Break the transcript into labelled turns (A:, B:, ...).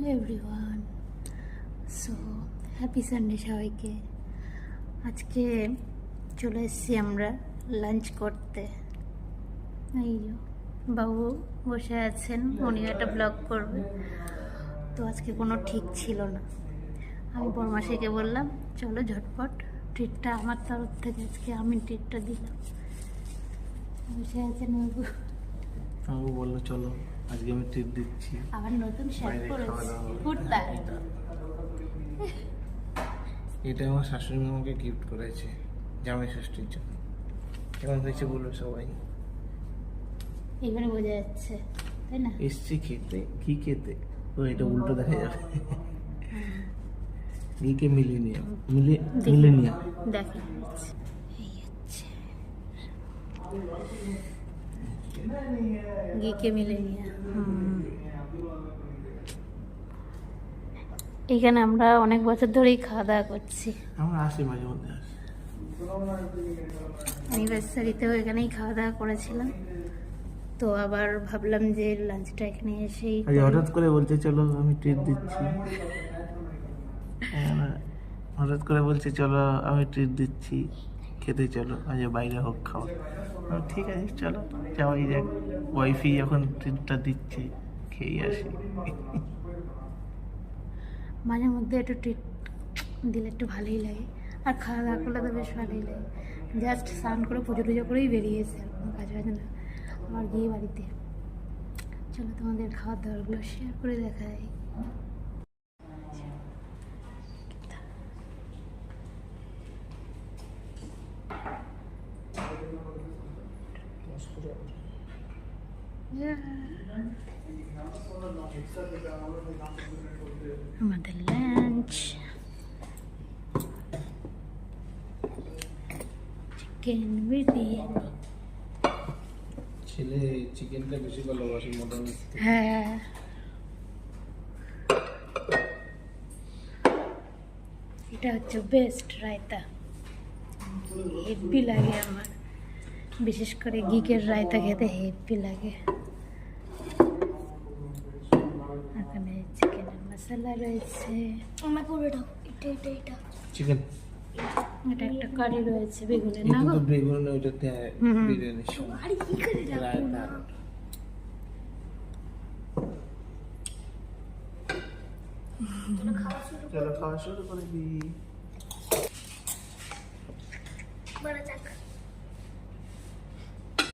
A: Hello everyone, so happy Sunday সবাইকে। আজকে চলে এসেছি আমরা লাঞ্চ করতে। এই যে বাবু বসে আছেন, উনি একটা ব্লগ করবে। তো আজকে কোনো ঠিক ছিল না, আমি বড়মাসিকে বললাম চলো ঝটপট ট্রিটটা আমার তরফ থেকে আজকে আমি ট্রিটটা দিলাম। বসে আছেন বাবু।
B: বাবু বললো চলো আজকে আমি ট্রিট দিচ্ছি।
A: আবার নতুন শার্ট পরেছি, কুর্তা।
B: এটা আমার শাশুড়ি মা আমাকে গিফট করেছে জামাই ষষ্ঠীর জন্য। কেমন হয়েছে বললো সবাই।
A: এইখানে বোঝা যাচ্ছে, তাই না?
B: এসছি খেতে, কি খেতে? ও এটা উল্টো দেখা যাবে। ঘিকে মিলেনিয়া মিলেনিয়া
A: দেখেন এই হচ্ছে ঘিকে মিলেনিয়া। এখানে আমরা অনেক বছর ধরেই খাওয়া দাওয়া করছি।
B: আমরা আসি মাঝে মধ্যে আসি।
A: অ্যানিভার্সারিতেও এখানেই খাওয়া দাওয়া করেছিলাম, তো আবার ভাবলাম যে লাঞ্চটা এখানে এসেই
B: আজ হঠাৎ করে বলছে চলো আমি ট্রিট দিচ্ছি। হঠাৎ করে বলছে চলো আমি ট্রিট দিচ্ছি, খেতে চলো, আজ বাইরে হোক খাওয়া। ঠিক আছে চলো যাওয়াই যাক, ওয়াইফই যখন ট্রিটটা দিচ্ছে খেয়ে আসি।
A: মাঝে মধ্যে একটু ট্রিট দিলে একটু ভালোই লাগে, আর খাওয়া দাওয়া করলে তো বেশ ভালোই লাগে। জাস্ট স্নান করে পুজো টুজো করেই বেরিয়েছে, আর কোনো কাজ বাজ না। আমার গিয়ে বাড়িতে চলো তোমাদের খাওয়া দাওয়াগুলো শেয়ার করে দেখাই। আমাদের লাঞ্চ চিকেন বিরিয়ানি।
B: ছেলে চিকেনটা বেশি ভালোবাসে মটন।
A: হ্যাঁ, এটা হচ্ছে বেস্ট রায়তা, হেভি লাগে আমার, বিশেষ করে ঘিকের রায়তা খেতে হেভি লাগে। এখানে চিকেনের মশলা রয়েছে,
C: আমার পুরোটা এটা
B: চিকেন
A: এটা একটা কারি রয়েছে বেগুনের, না
B: এটা
A: গো?
B: তো বেগুন ওইটাতে বিরিয়ানি
C: আরে কি করে রাখবো না
B: চলো খাওয়া শুরু করে দিই।
C: বড় চাক